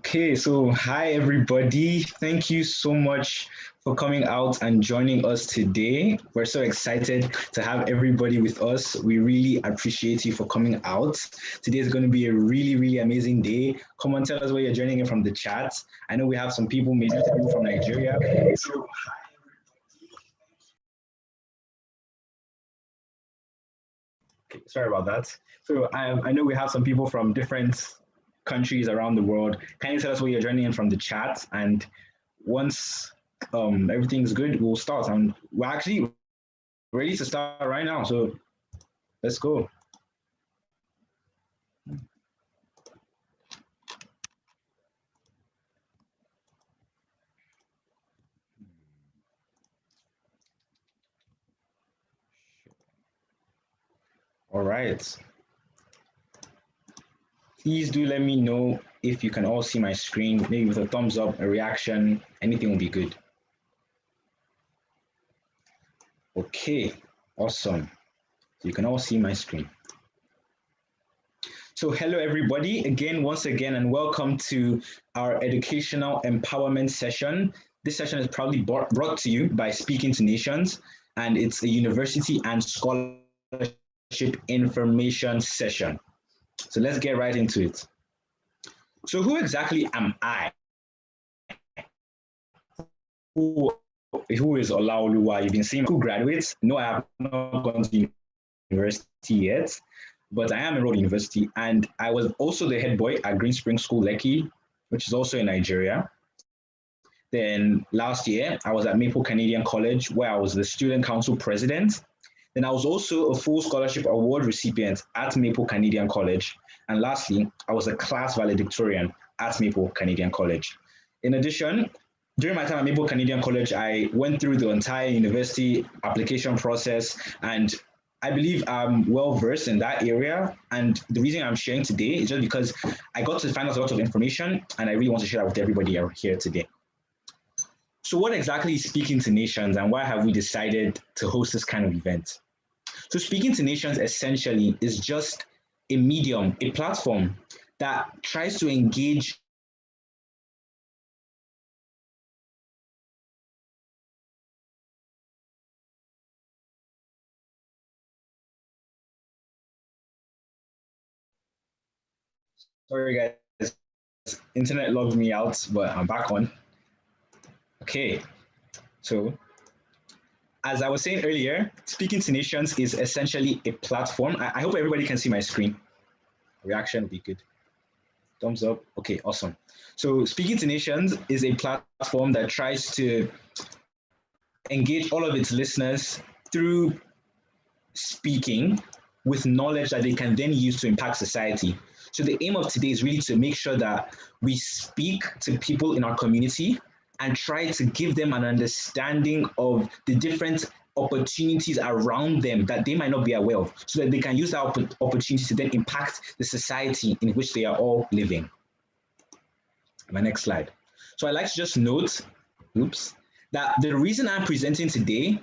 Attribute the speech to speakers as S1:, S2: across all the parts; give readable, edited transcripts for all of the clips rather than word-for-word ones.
S1: Okay, so hi everybody. Thank you so much for coming out and joining us today. We're so excited to have everybody with us. We really appreciate you for coming out. Today is going to be a really amazing day. Come on, tell us where you're joining in from the chat. I know we have some people, maybe people from Nigeria. So, okay, sorry about that. So I know we have some people from different countries around the world. Can you tell us where you're joining in from the chat? And once everything's good, we'll start. And we're actually ready to start right now. So let's go. All right. Please do let me know if you can all see my screen, maybe with a thumbs up, a reaction, anything will be good. Okay, awesome. So you can all see my screen. So hello everybody, once again, and welcome to our educational empowerment session. This session is proudly brought to you by Speaking to Nations, and it's a university and scholarship information session. So let's get right into it. So who exactly am I? Who is Olaoluwa? You've been seeing who graduates. No, I have not gone to university yet, but I am enrolled in university, and I was also the head boy at Green Spring School, Lekki, which is also in Nigeria. Then last year, I was at Maple Canadian College, where I was the student council president. Then I was also a full scholarship award recipient at Maple Canadian College. And lastly, I was a class valedictorian at Maple Canadian College. In addition, during my time at Maple Canadian College, I went through the entire university application process, and I believe I'm well versed in that area. And the reason I'm sharing today is just because I got to find out a lot of information, and I really want to share that with everybody here today. So what exactly is Speaking to Nations, and why have we decided to host this kind of event? So Speaking to Nations essentially is just a medium, a platform that tries to engage Sorry guys, internet logged me out, but I'm back on. Okay, so as I was saying earlier, Speaking to Nations is essentially a platform. I hope everybody can see my screen. Reaction would be good. Thumbs up. Okay, awesome. So Speaking to Nations is a platform that tries to engage all of its listeners through speaking with knowledge that they can then use to impact society. So the aim of today is really to make sure that we speak to people in our community and try to give them an understanding of the different opportunities around them that they might not be aware of, so that they can use that opportunity to then impact the society in which they are all living. My next slide. So I'd like to just note, that the reason I'm presenting today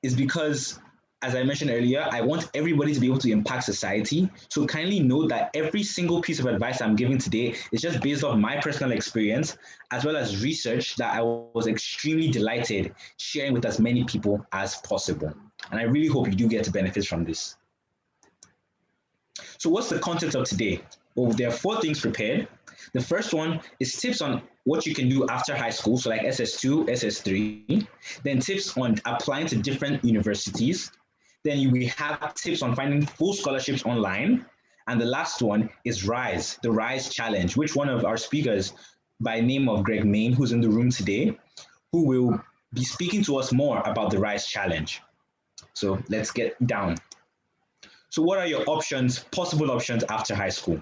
S1: is because, as I mentioned earlier, I want everybody to be able to impact society. So kindly note that every single piece of advice I'm giving today is just based off my personal experience, as well as research that I was extremely delighted sharing with as many people as possible. And I really hope you do get benefits from this. So what's the content of today? Well, there are 4 things prepared. The first one is tips on what you can do after high school, so like SS2, SS3. Then tips on applying to different universities. Then we have tips on finding full scholarships online. And the last one is RISE, the RISE Challenge, which one of our speakers by name of Greg Main, who's in the room today, who will be speaking to us more about the RISE Challenge. So let's get down. So what are your options, possible options after high school?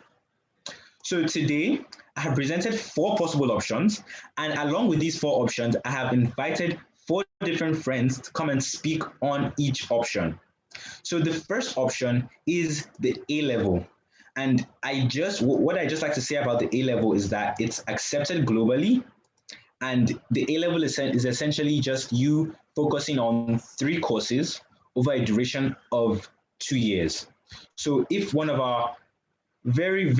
S1: So today, I have presented 4 possible options, and along with these 4 options, I have invited 4 different friends to come and speak on each option. So the first option is the A level. And what I just like to say about the A level is that it's accepted globally. And the A level is essentially just you focusing on 3 courses over a duration of 2 years. So if one of our very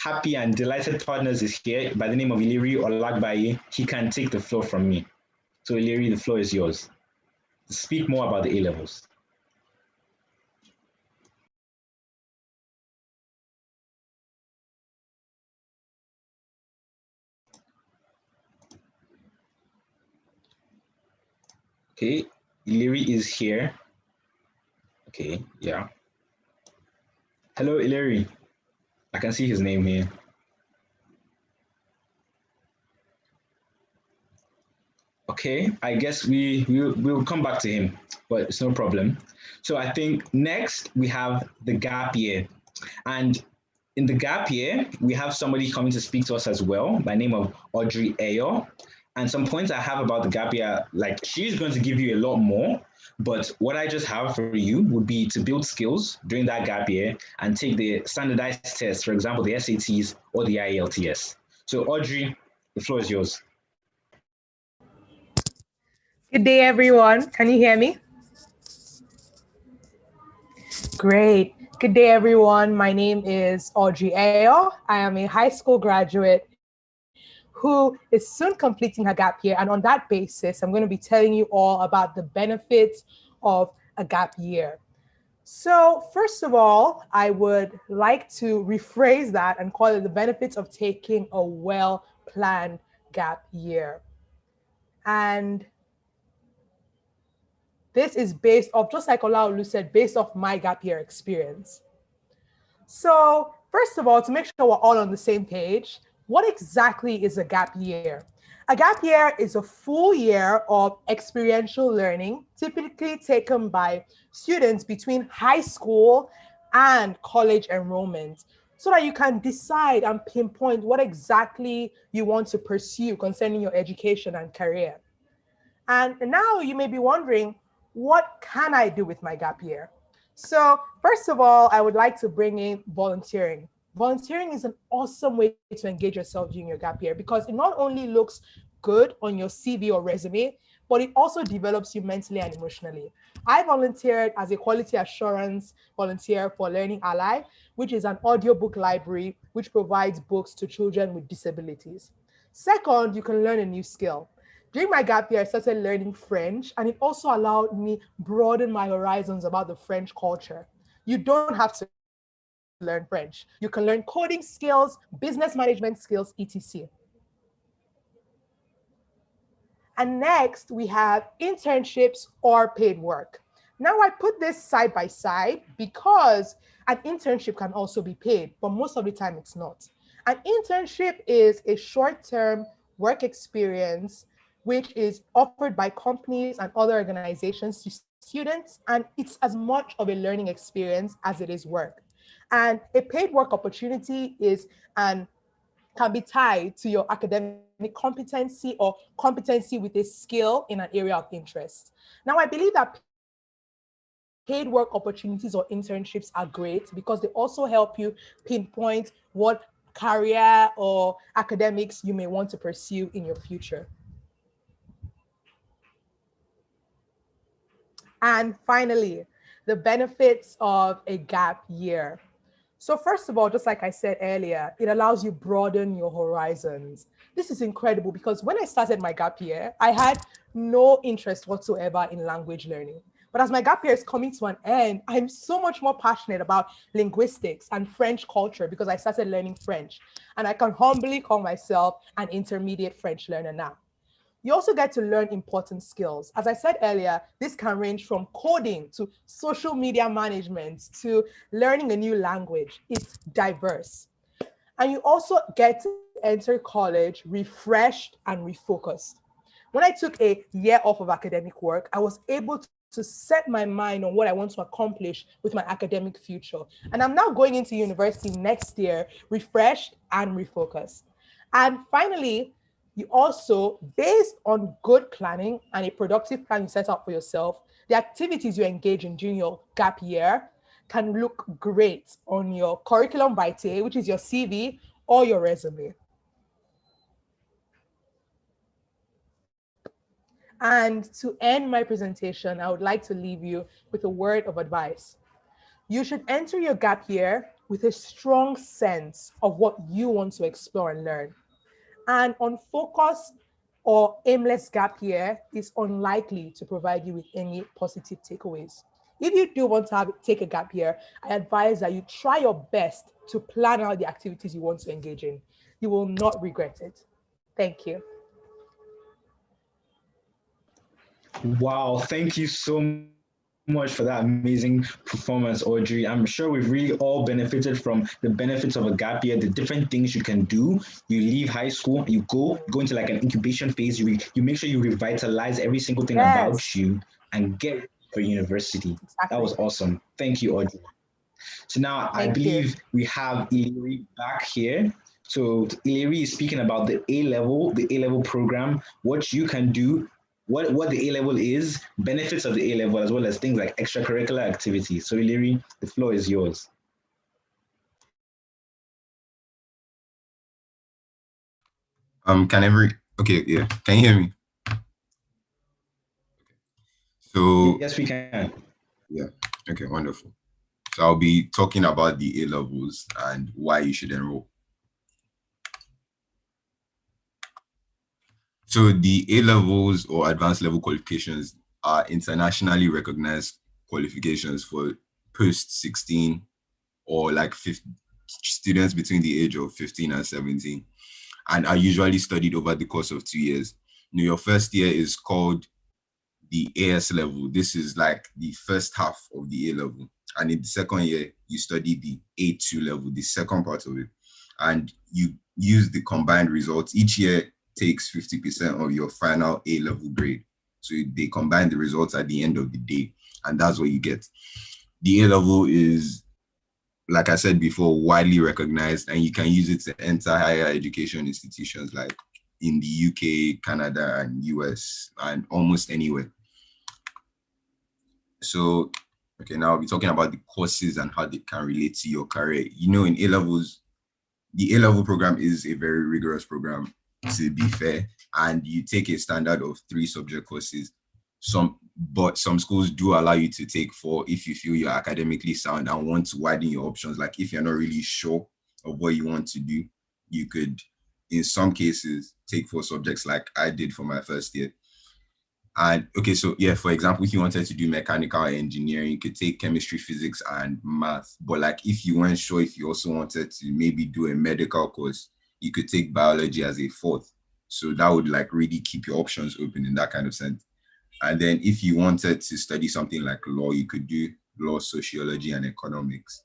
S1: happy and delighted partners is here by the name of Iliri Olagbaye. He can take the floor from me. So Iliri, the floor is yours. Speak more about the A-levels. Okay, Iliri is here. Okay, yeah. Hello, Iliri. I can see his name here. Okay, I guess we'll come back to him, but it's no problem. So I think next we have the gap year. And in the gap year, we have somebody coming to speak to us as well by name of Audrey Ayo. And some points I have about the gap year, like she's going to give you a lot more, but what I just have for you would be to build skills during that gap year and take the standardized tests, for example, the SATs or the IELTS. So Audrey, the floor is yours.
S2: Good day, everyone. Can you hear me? Great. Good day, everyone. My name is Audrey Ayo. I am a high school graduate who is soon completing her gap year. And on that basis, I'm going to be telling you all about the benefits of a gap year. So first of all, I would like to rephrase that and call it the benefits of taking a well-planned gap year. And this is based off, just like Olaolu said, based off my gap year experience. So first of all, to make sure we're all on the same page, what exactly is a gap year? A gap year is a full year of experiential learning, typically taken by students between high school and college enrollment, so that you can decide and pinpoint what exactly you want to pursue concerning your education and career. And now you may be wondering, what can I do with my gap year? So first of all, I would like to bring in volunteering. Volunteering is an awesome way to engage yourself during your gap year because it not only looks good on your CV or resume, but it also develops you mentally and emotionally. I volunteered as a quality assurance volunteer for Learning Ally, which is an audiobook library which provides books to children with disabilities. Second, you can learn a new skill. During my gap year, I started learning French, and it also allowed me broaden my horizons about the French culture. You don't have to learn French. You can learn coding skills, business management skills, etc. And next, we have internships or paid work. Now, I put this side by side because an internship can also be paid, but most of the time it's not. An internship is a short-term work experience which is offered by companies and other organizations to students, and it's as much of a learning experience as it is work. And a paid work opportunity is an can be tied to your academic competency or competency with a skill in an area of interest. Now, I believe that paid work opportunities or internships are great because they also help you pinpoint what career or academics you may want to pursue in your future. And finally, the benefits of a gap year. So first of all, just like I said earlier, it allows you broaden your horizons. This is incredible because when I started my gap year, I had no interest whatsoever in language learning. But as my gap year is coming to an end, I'm so much more passionate about linguistics and French culture because I started learning French. And I can humbly call myself an intermediate French learner now. You also get to learn important skills. As I said earlier, this can range from coding to social media management to learning a new language. It's diverse. And you also get to enter college refreshed and refocused. When I took a year off of academic work, I was able to set my mind on what I want to accomplish with my academic future. And I'm now going into university next year, refreshed and refocused. And finally, you also, based on good planning and a productive plan you set out for yourself, the activities you engage in during your gap year can look great on your curriculum vitae, which is your CV or your resume. And to end my presentation, I would like to leave you with a word of advice. You should enter your gap year with a strong sense of what you want to explore and learn. An unfocused or aimless gap year is unlikely to provide you with any positive takeaways. If you do want to take a gap year, I advise that you try your best to plan out the activities you want to engage in. You will not regret it. Thank you.
S1: Wow, thank you so much for that amazing performance, Audrey. I'm sure we've really all benefited from the benefits of a gap year, the different things you can do. You leave high school, you go into like an incubation phase. You make sure you revitalize every single thing about
S2: Yes,
S1: you and get ready for university. That was
S2: exactly.
S1: awesome. Thank you, Audrey. So now I
S2: Thank you.
S1: believe we have Iliri back here. So Iliri is speaking about the A level program, what you can do, what the A level is, benefits of the A level, as well as things like extracurricular activities. So Iliri, the floor is yours.
S3: Can every okay, yeah. Can you hear me? So
S1: Yes, we can.
S3: yeah, okay, wonderful. So I'll be talking about the A levels and why you should enroll. So the A levels or advanced level qualifications are internationally recognized qualifications for post 16 or like students between the age of 15 and 17, and are usually studied over the course of 2 years. Your first year is called the AS level. This is like the first half of the A level. And in the second year, you study the A2 level, the second part of it. And you use the combined results. Each year takes 50% of your final A level grade. So they combine the results at the end of the day. And that's what you get. The A level is, like I said before, widely recognized, and you can use it to enter higher education institutions like in the UK, Canada, and US, and almost anywhere. So, okay, now I'll be talking about the courses and how they can relate to your career. In A levels, the A level program is a very rigorous program, to be fair, and you take a standard of 3 subject courses. But some schools do allow you to take 4 if you feel you're academically sound and want to widen your options. Like if you're not really sure of what you want to do, you could, in some cases, take 4 subjects like I did for my first year. And okay, so yeah, for example, if you wanted to do mechanical engineering, you could take chemistry, physics, and math. But like if you weren't sure if you also wanted to maybe do a medical course, you could take biology as a 4th. So that would like really keep your options open in that kind of sense. And then if you wanted to study something like law, you could do law, sociology, and economics.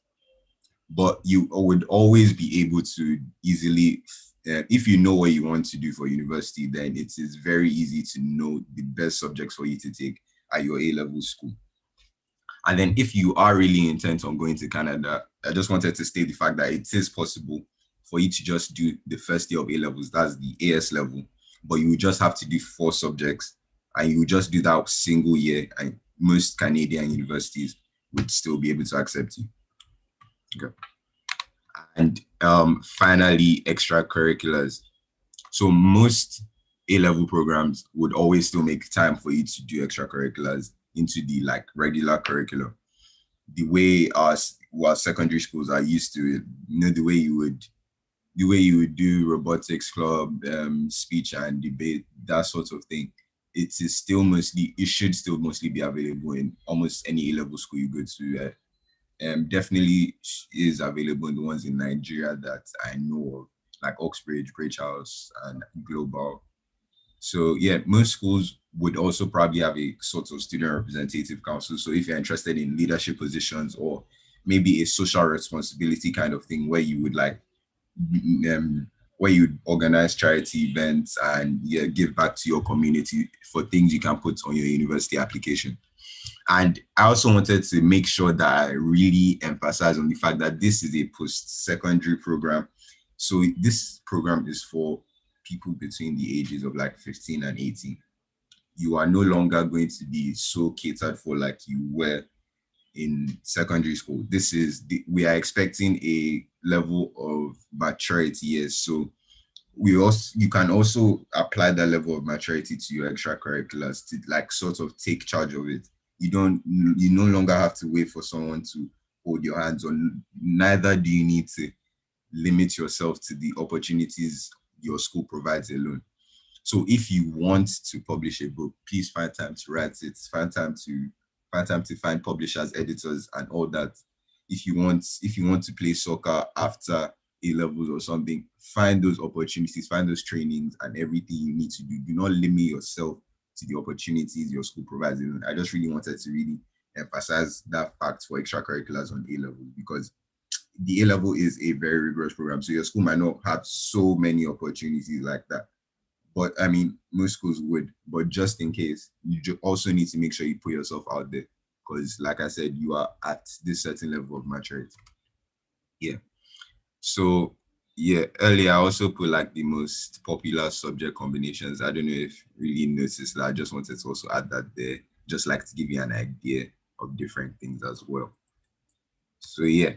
S3: But you would always be able to easily, if you know what you want to do for university, then it is very easy to know the best subjects for you to take at your A-level school. And then if you are really intent on going to Canada, I just wanted to state the fact that it is possible for you to just do the first year of A-levels, that's the AS level, but you would just have to do 4 subjects, and you would just do that single year, and most Canadian universities would still be able to accept you. Okay. And finally, extracurriculars. So most A-level programs would always still make time for you to do extracurriculars into the like regular curriculum. The way our secondary schools are used to it, the way you would do robotics club, speech and debate, that sort of thing. It should still mostly be available in almost any A-level school you go to. Definitely is available in the ones in Nigeria that I know of, like Oxbridge, Bridge House, and Global. So yeah, most schools would also probably have a sort of student representative council. So if you're interested in leadership positions or maybe a social responsibility kind of thing where you would like where you organize charity events and yeah, give back to your community for things you can put on your university application. And I also wanted to make sure that I really emphasize on the fact that this is a post-secondary program. So this program is for people between the ages of like 15 and 18. You are no longer going to be so catered for like you were in secondary school. We are expecting a level of maturity. Yes. So you can also apply that level of maturity to your extracurriculars to like sort of take charge of it. You no longer have to wait for someone to hold your hands on. Neither do you need to limit yourself to the opportunities your school provides alone. So if you want to publish a book, please find time to write it, find time to find publishers, editors, and all that. If you want to play soccer after A levels or something, find those opportunities, find those trainings and everything you need to do. Do not limit yourself to the opportunities your school provides alone. I just really wanted to really emphasize that fact for extracurriculars on A level, because the A level is a very rigorous program. So your school might not have so many opportunities like that. But I mean, most schools would. But just in case, you also need to make sure you put yourself out there. Because like I said, you are at this certain level of maturity. Yeah. So yeah, earlier I also put like the most popular subject combinations. I don't know if you really noticed that. I just wanted to also add that there, just like to give you an idea of different things as well. So yeah,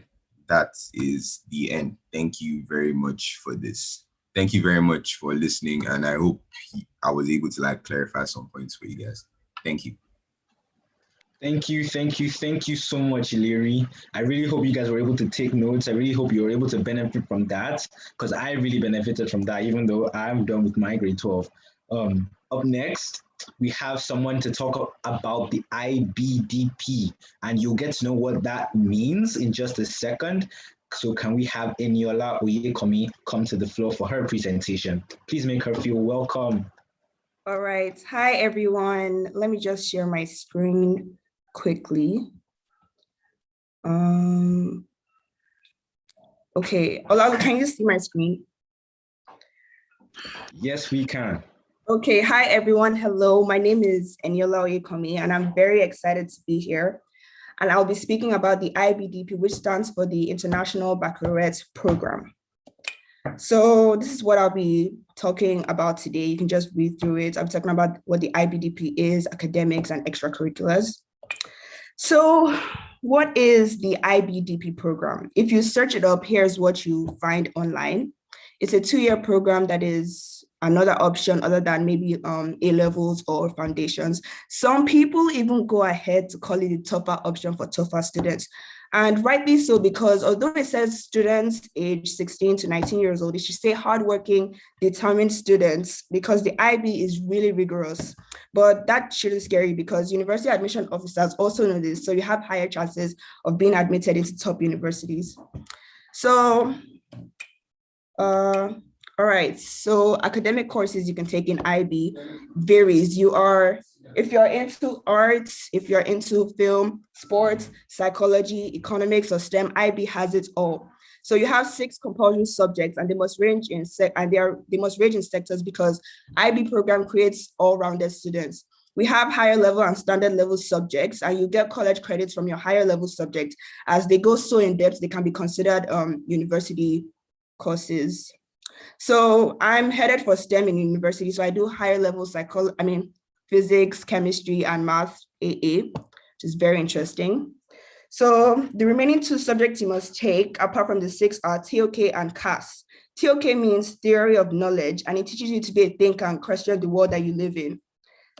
S3: that is the end. Thank you very much for this. Thank you very much for listening, and I hope I was able to like clarify some points for you guys. Thank you.
S1: Thank you so much, Larry. I really hope you guys were able to take notes. I really hope you were able to benefit from that, because I really benefited from that, even though I'm done with my grade 12. Up next, we have someone to talk about the IBDP, and you'll get to know what that means in just a second. So can we have Eniola Oyekomi come to the floor for her presentation? Please make her feel welcome.
S4: All right. Hi, everyone. Let me just share my screen quickly. Okay. Olalu, can you see my screen?
S1: Yes, we can.
S4: Okay. Hi, everyone. Hello. My name is Eniola Oyekomi, and I'm very excited to be here. And I'll be speaking about the IBDP, which stands for the International Baccalaureate Program. So this is what I'll be talking about today. You can just read through it. I'm talking about what the IBDP is, academics and extracurriculars. So what is the IBDP program? If you search it up, here's what you find online. It's a 2-year program that is another option other than maybe A levels or foundations. Some people even go ahead to call it the tougher option for tougher students. And rightly so, because although it says students age 16 to 19 years old, it should say hardworking, determined students, because the IB is really rigorous. But that shouldn't scare you, because university admission officers also know this. So you have higher chances of being admitted into top universities. So, all right, so academic courses you can take in IB varies. If you're into arts, if you're into film, sports, psychology, economics, or STEM, IB has it all. So you have 6 compulsory subjects, and they must range in sectors, because IB program creates all-rounded students. We have higher level and standard level subjects, and you get college credits from your higher level subjects. As they go so in depth, they can be considered university courses. So I'm headed for STEM in university. So I do higher level physics, chemistry, and math AA, which is very interesting. So the remaining 2 subjects you must take, apart from the 6, are TOK and CAS. TOK means theory of knowledge, and it teaches you to be a thinker and question the world that you live in.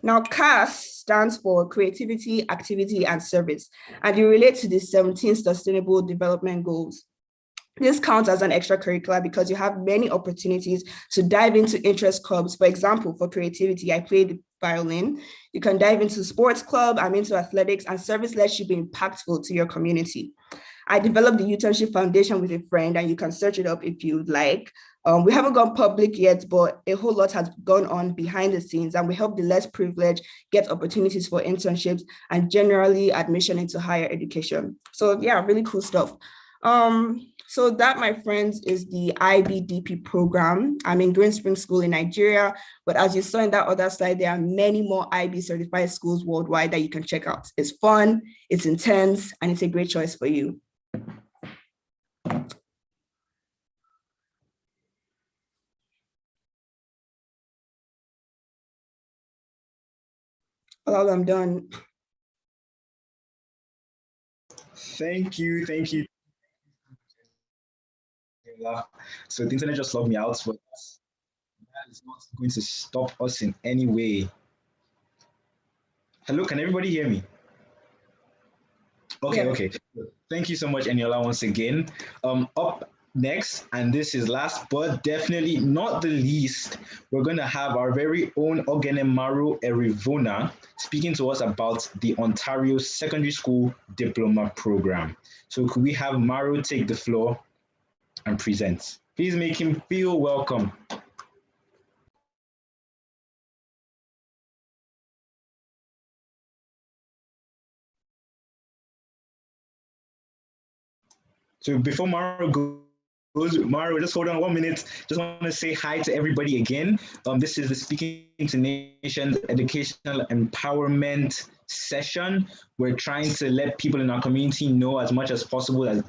S4: Now, CAS stands for creativity, activity, and service, and it relates to the 17 Sustainable Development Goals. This counts as an extracurricular because you have many opportunities to dive into interest clubs. For example, for creativity, I played the violin. You can dive into sports club, I'm into athletics, and service lets you be impactful to your community. I developed the Youthmanship Foundation with a friend, and you can search it up if you'd like. We haven't gone public yet, but a whole lot has gone on behind the scenes, and we help the less privileged get opportunities for internships and generally admission into higher education. So yeah, really cool stuff. So that, my friends, is the IBDP program. I'm in Green Spring School in Nigeria, but as you saw in that other slide, there are many more IB certified schools worldwide that you can check out. It's fun, it's intense, and it's a great choice for you. Well, I'm done.
S1: Thank you. So the internet just logged me out, but that is not going to stop us in any way. Hello, can everybody hear me? Okay,
S4: Yeah.
S1: okay. Thank you so much, Eniola, once again. Up next, and this is last but definitely not the least, we're going to have our very own Ogenemaru Erivona speaking to us about the Ontario Secondary School Diploma Program. So could we have Maru take the floor and present? Please make him feel welcome. So before Maru goes, Maru, just hold on 1 minute. Just want to say hi to everybody again. This is the Speaking to Nations Educational Empowerment session. We're trying to let people in our community know as much as possible as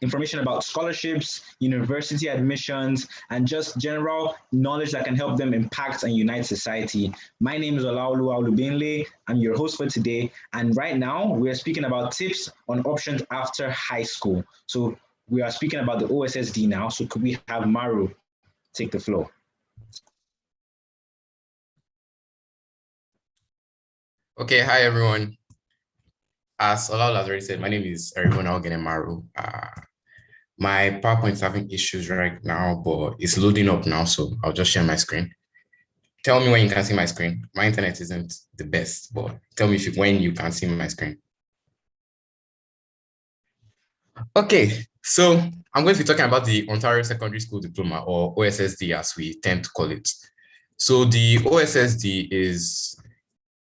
S1: information about scholarships, university admissions, and just general knowledge that can help them impact and unite society. My name is Olaolu Aulubenle. I'm your host for today. And right now, we're speaking about tips on options after high school. So we are speaking about the OSSD now. So could we have Maru take the floor?
S5: Okay, hi everyone. As Olal has already said, my name is Erivona Ogenemaru. My PowerPoint is having issues right now, but it's loading up now, so I'll just share my screen. Tell me when you can see my screen. My internet isn't the best, but tell me when you can see my screen. Okay, so I'm going to be talking about the Ontario Secondary School Diploma, or OSSD as we tend to call it. So the OSSD is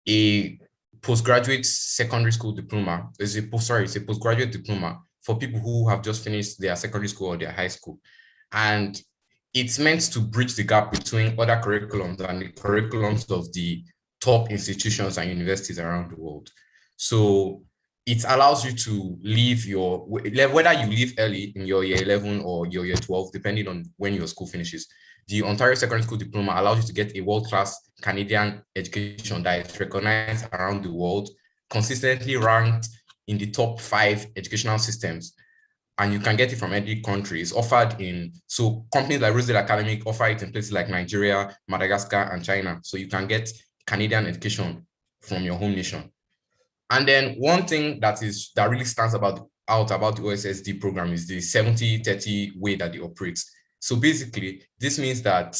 S5: a postgraduate secondary school diploma. It's a postgraduate diploma for people who have just finished their secondary school or their high school. And it's meant to bridge the gap between other curriculums and the curriculums of the top institutions and universities around the world. So it allows you to leave whether you leave early in your year 11 or your year 12, depending on when your school finishes. The Ontario Secondary School Diploma allows you to get a world-class Canadian education that is recognized around the world, consistently ranked in the top 5 educational systems. And you can get it from any country. It's offered so companies like Rosedale Academic offer it in places like Nigeria, Madagascar, and China. So you can get Canadian education from your home nation. And then one thing that really stands out about the OSSD program is the 70-30 way that they operate. So basically, this means that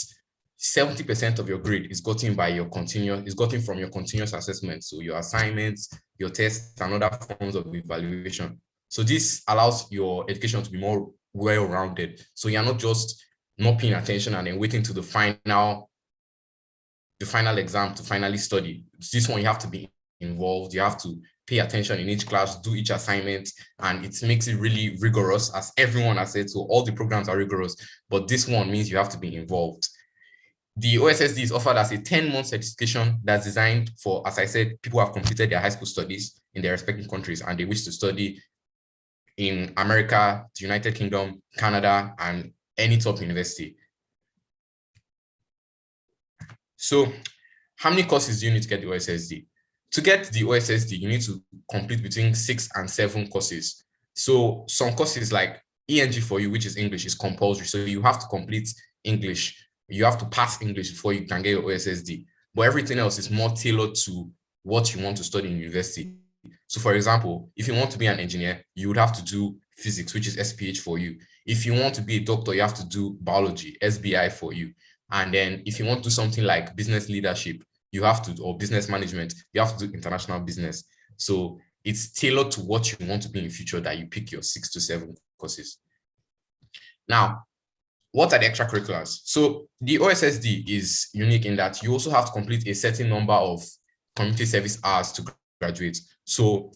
S5: 70% of your grade is gotten from your continuous assessment. So your assignments, your tests, and other forms of evaluation. So this allows your education to be more well-rounded. So you're not just not paying attention and then waiting to the final exam to finally study. This one, you have to be involved. You have to pay attention in each class, do each assignment, and it makes it really rigorous, as everyone has said. So all the programs are rigorous, but this one means you have to be involved. The OSSD is offered as a 10-month certification that's designed for, as I said, people who have completed their high school studies in their respective countries and they wish to study in America, the United Kingdom, Canada, and any top university. So how many courses do you need to get the OSSD? To get the OSSD, you need to complete between 6 and 7 courses. So some courses like ENG4U, which is English, is compulsory. So you have to complete English. You have to pass English before you can get your OSSD. But everything else is more tailored to what you want to study in university. So for example, if you want to be an engineer, you would have to do physics, which is SPH4U. If you want to be a doctor, you have to do biology, SBI4U. And then if you want to do something like business leadership, or business management, you have to do international business. So it's tailored to what you want to be in future that you pick your 6 to 7 courses. Now, what are the extracurriculars? So the OSSD is unique in that you also have to complete a certain number of community service hours to graduate. So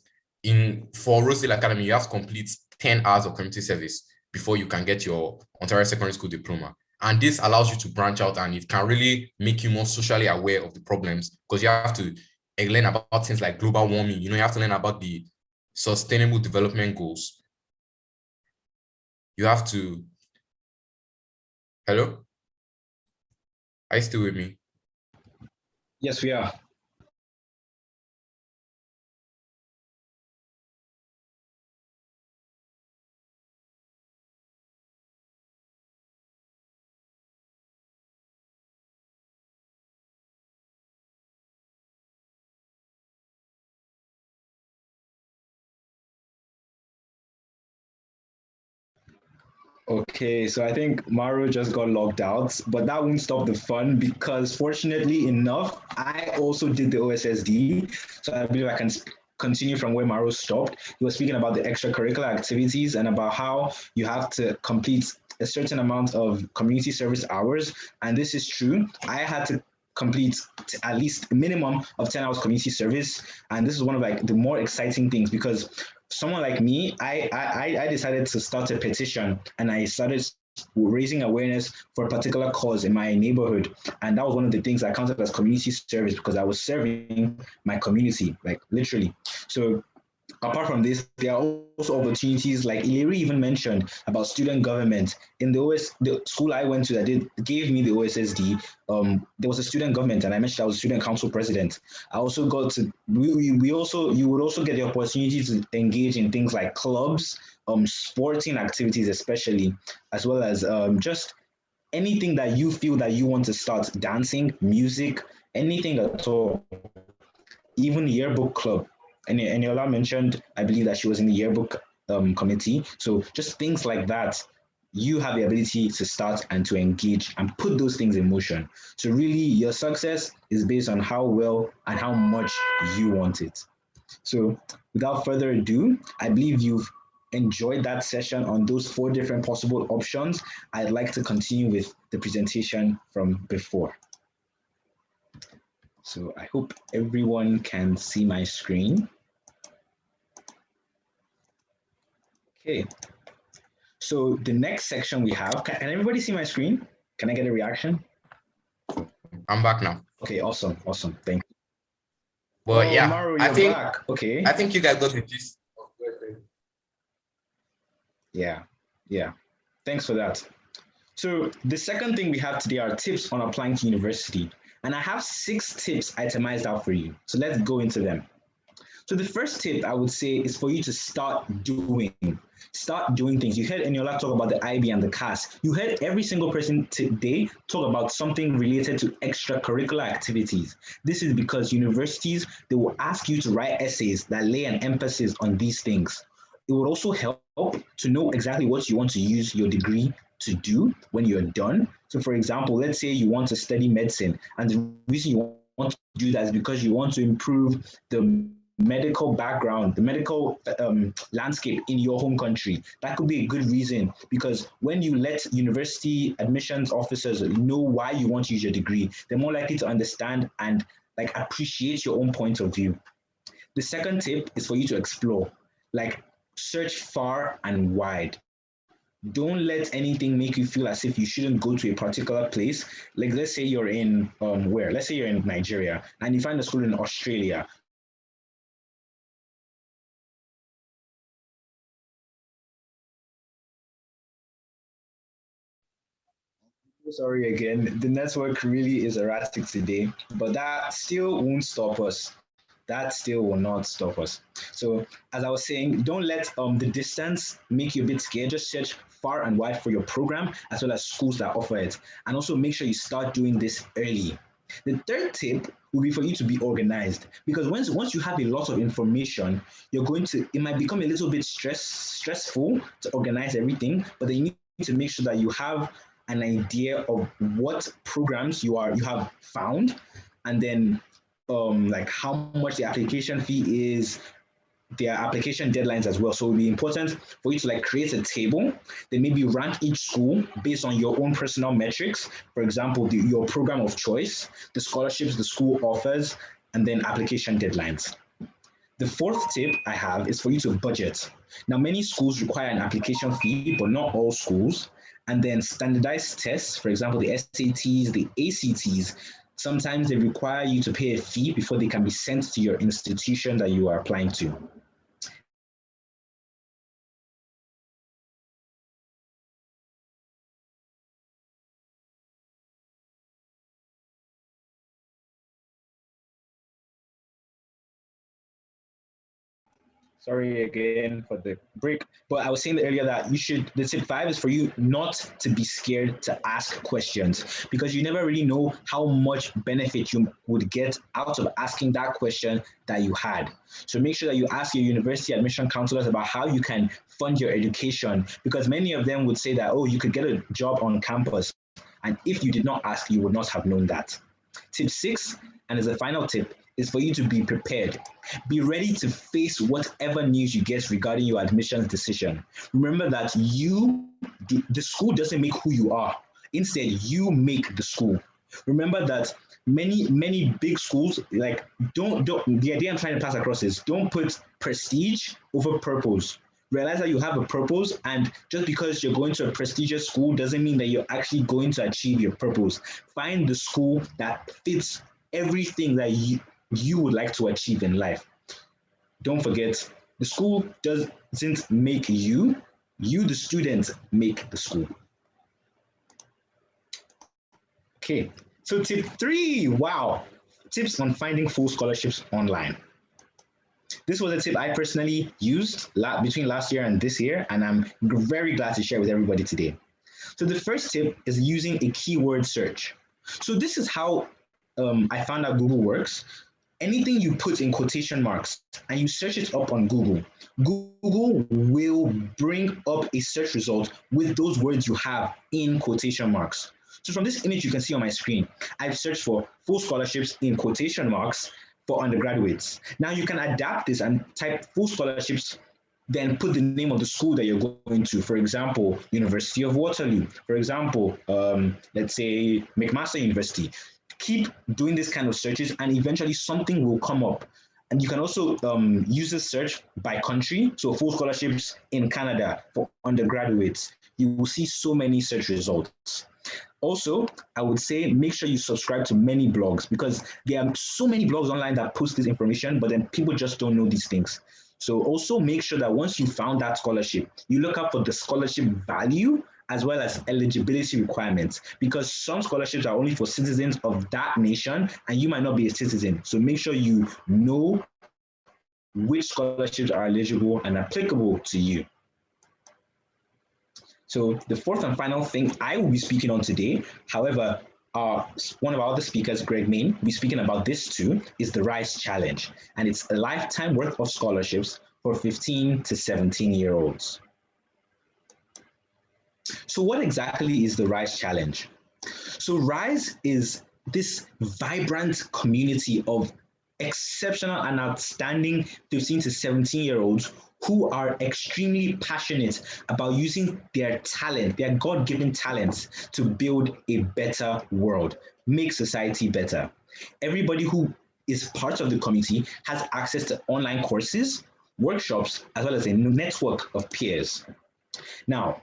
S5: for Rosedale Academy, you have to complete 10 hours of community service before you can get your Ontario Secondary School Diploma. And this allows you to branch out, and it can really make you more socially aware of the problems, because you have to learn about things like global warming. You have to learn about the Sustainable Development Goals. You have to... Hello? Are you still with me?
S1: Yes, we are. Okay, so I think Mario just got logged out, but that won't stop the fun because fortunately enough, I also did the OSSD. So I believe I can continue from where Mario stopped. He was speaking about the extracurricular activities and about how you have to complete a certain amount of community service hours. And this is true. I had to complete at least a minimum of 10 hours community service. And this is one of like the more exciting things because someone like me, I decided to start a petition and I started raising awareness for a particular cause in my neighborhood. And that was one of the things that counted as community service because I was serving my community, like literally. So apart from this, there are also opportunities like Ileri even mentioned about student government. In the school I went to that gave me the OSSD, there was a student government and I mentioned I was a student council president. I also got to, we also, you would also get the opportunity to engage in things like clubs, sporting activities especially, as well as just anything that you feel that you want to start, dancing, music, anything at all, even yearbook club. And Eniola mentioned, I believe that she was in the yearbook committee. So just things like that, you have the ability to start and to engage and put those things in motion. So really, your success is based on how well and how much you want it. So without further ado, I believe you've enjoyed that session on those 4 different possible options. I'd like to continue with the presentation from before. So I hope everyone can see my screen. Okay. So the next section we have, can everybody see my screen? Can I get a reaction?
S5: I'm back now.
S1: Okay, awesome, awesome. Thank you.
S5: But yeah,
S1: Maru,
S5: I
S1: you're
S5: think
S1: back. Okay.
S5: I think you guys got the gist.
S1: Yeah, yeah. Thanks for that. So the second thing we have today are tips on applying to university. And I have 6 tips itemized out for you. So let's go into them. So the first tip I would say is for you to start doing. Start doing things. You heard Eniola talk about the IB and the CAS. You heard every single person today talk about something related to extracurricular activities. This is because universities, they will ask you to write essays that lay an emphasis on these things. It would also help to know exactly what you want to use your degree to do when you're done. So for example, let's say you want to study medicine and the reason you want to do that is because you want to improve the medical background, the medical landscape in your home country. That could be a good reason because when you let university admissions officers know why you want to use your degree, they're more likely to understand and like appreciate your own point of view. The second tip is for you to explore, like search far and wide. Don't let anything make you feel as if you shouldn't go to a particular place. Like let's say you're in where? Let's say you're in Nigeria and you find a school in Australia. Sorry again, the network really is erratic today, but that still won't stop us. That still will not stop us. So, as I was saying, don't let the distance make you a bit scared. Just search far and wide for your program as well as schools that offer it. And also make sure you start doing this early. The third tip will be for you to be organized because once you have a lot of information, it might become a little bit stressful to organize everything, but then you need to make sure that you have an idea of what programs you have found, and then like how much the application fee is, their application deadlines as well. So it will be important for you to like create a table, then maybe rank each school based on your own personal metrics. For example, your program of choice, the scholarships the school offers, and then application deadlines. The fourth tip I have is for you to budget. Now, many schools require an application fee, but not all schools. And then standardized tests, for example, the SATs, the ACTs, sometimes they require you to pay a fee before they can be sent to your institution that you are applying to. Sorry again for the break. But I was saying earlier that the tip 5 is for you not to be scared to ask questions, because you never really know how much benefit you would get out of asking that question that you had. So make sure that you ask your university admission counselors about how you can fund your education, because many of them would say that, oh, you could get a job on campus. And if you did not ask, you would not have known that. Tip 6, and as a final tip, is for you to be prepared. Be ready to face whatever news you get regarding your admissions decision. Remember that the school doesn't make who you are. Instead, you make the school. Remember that many big schools, like, don't the idea I'm trying to pass across is don't put prestige over purpose. Realize that you have a purpose, and just because you're going to a prestigious school doesn't mean that you're actually going to achieve your purpose. Find the school that fits everything that you would like to achieve in life. Don't forget, the school doesn't make you, the students, make the school. Okay, so tip 3, wow, tips on finding full scholarships online. This was a tip I personally used between last year and this year, and I'm very glad to share with everybody today. So the first tip is using a keyword search. So this is how I found out Google works. Anything you put in quotation marks and you search it up on Google, Google will bring up a search result with those words you have in quotation marks. So from this image you can see on my screen, I've searched for full scholarships in quotation marks for undergraduates. Now you can adapt this and type full scholarships, then put the name of the school that you're going to. For example, University of Waterloo. For example, let's say McMaster University. Keep doing this kind of searches and eventually something will come up. And you can also use this search by country. So full scholarships in Canada for undergraduates. You will see so many search results. Also, I would say make sure you subscribe to many blogs, because there are so many blogs online that post this information, but then people just don't know these things. So also make sure that once you found that scholarship, you look up for the scholarship value as well as eligibility requirements, because some scholarships are only for citizens of that nation and you might not be a citizen. So make sure you know which scholarships are eligible and applicable to you. So the fourth and final thing I will be speaking on today, however, one of our other speakers, Greg Main, will be speaking about this too, is the RISE Challenge. And it's a lifetime worth of scholarships for 15 to 17-year-olds. So what exactly is the RISE Challenge? So RISE is this vibrant community of exceptional and outstanding 15 to 17-year-olds who are extremely passionate about using their talent, their God-given talents, to build a better world, make society better. Everybody who is part of the community has access to online courses, workshops, as well as a network of peers. Now,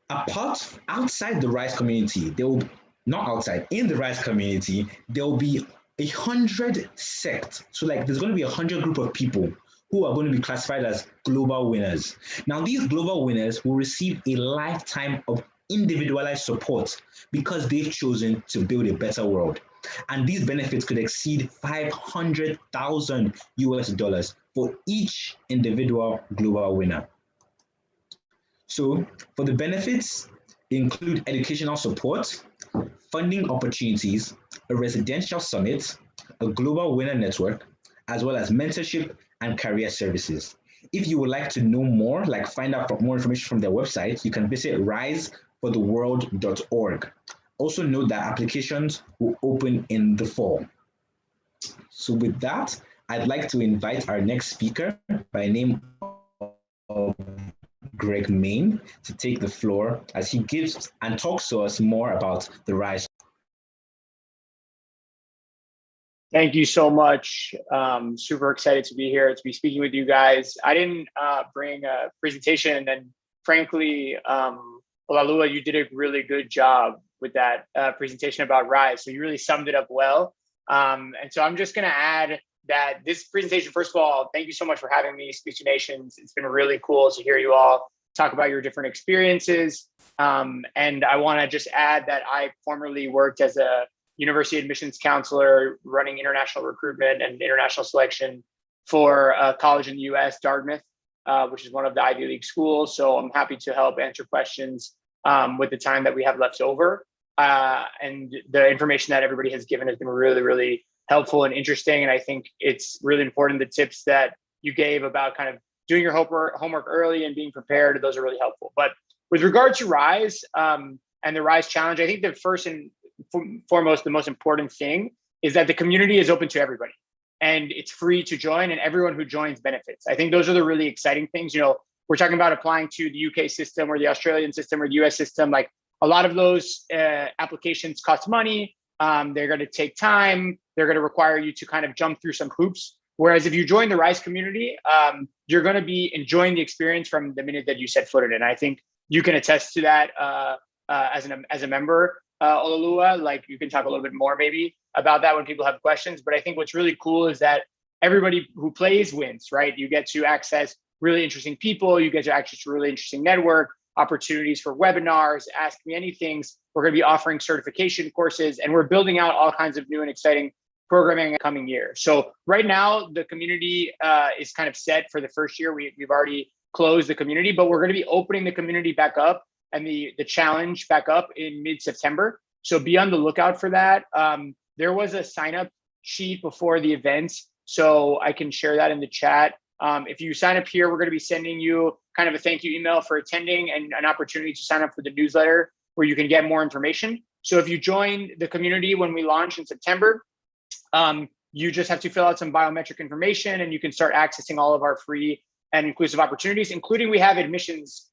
S1: outside the RISE community, in the RISE community, there will be 100 sects. So there's going to be 100 group of people who are going to be classified as global winners. Now, these global winners will receive a lifetime of individualized support because they've chosen to build a better world. And these benefits could exceed $500,000 for each individual global winner. So for the benefits, they include educational support, funding opportunities, a residential summit, a global winner network, as well as mentorship and career services. If you would like to know more, find out more information from their website, you can visit risefortheworld.org. Also note that applications will open in the fall. So with that, I'd like to invite our next speaker by name of Greg Main to take the floor as he gives and talks to us more about the RISE.
S6: Thank you so much. Super excited to be here, to be speaking with you guys. I didn't bring a presentation, and frankly, Olalua, you did a really good job with that presentation about RISE. So you really summed it up well. And so I'm just going to add that this presentation, first of all, thank you so much for having me, Speech to Nations. It's been really cool to hear you all talk about your different experiences. And I want to just add that I formerly worked as a university admissions counselor running international recruitment and international selection for a college in the US, Dartmouth, which is one of the Ivy League schools. So I'm happy to help answer questions with the time that we have left over. And the information that everybody has given has been really, really helpful and interesting. And I think it's really important, the tips that you gave about kind of doing your homework early and being prepared, those are really helpful. But with regard to Rise and the Rise Challenge, I think the first and foremost, the most important thing is that the community is open to everybody and it's free to join, and everyone who joins benefits. I think those are the really exciting things. You know, we're talking about applying to the UK system or the Australian system or the US system. Like, a lot of those applications cost money. They're going to take time. They're going to require you to kind of jump through some hoops. Whereas if you join the Rise community, you're going to be enjoying the experience from the minute that you set foot in it. And I think you can attest to that as a member, Olalua. Like, you can talk a little bit more maybe about that when people have questions. But I think what's really cool is that everybody who plays wins, right? You get to access really interesting people. You get to access a really interesting network, opportunities for webinars, Ask Me Anything. We're going to be offering certification courses, and we're building out all kinds of new and exciting programming in the coming year. So right now, the community is kind of set for the first year. We've already closed the community, but we're going to be opening the community back up and the challenge back up in mid-September. So be on the lookout for that. There was a sign-up sheet before the event, so I can share that in the chat. If you sign up here, we're going to be sending you kind of a thank you email for attending and an opportunity to sign up for the newsletter where you can get more information. So if you join the community when we launch in September, you just have to fill out some biometric information and you can start accessing all of our free and inclusive opportunities, including we have admissions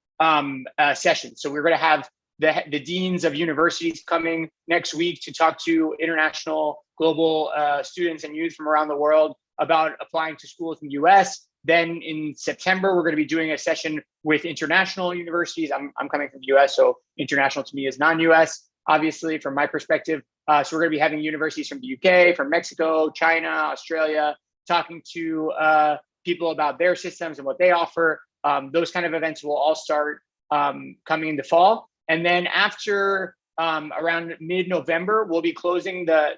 S6: sessions. So we're going to have the deans of universities coming next week to talk to international global students and youth from around the world about applying to schools in the US. Then in September, we're going to be doing a session with international universities. I'm coming from the US, so international to me is non-US, obviously, from my perspective. So we're going to be having universities from the UK, from Mexico, China, Australia, talking to people about their systems and what they offer. Those kind of events will all start coming in the fall. And then after around mid-November, we'll be closing the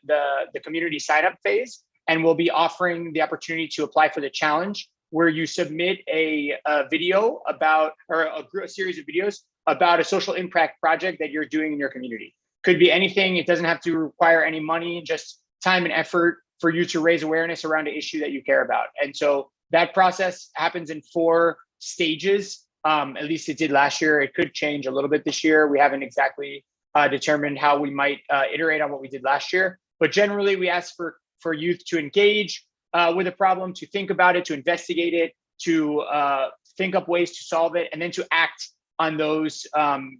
S6: community sign-up phase, and we'll be offering the opportunity to apply for the challenge, where you submit a video about, or a series of videos about a social impact project that you're doing in your community. Could be anything. It doesn't have to require any money, just time and effort for you to raise awareness around an issue that you care about. And so that process happens in 4 stages. At least it did last year. It could change a little bit this year. We haven't exactly determined how we might iterate on what we did last year. But generally, we ask for youth to engage with a problem, to think about it, to investigate it, to think up ways to solve it, and then to act on those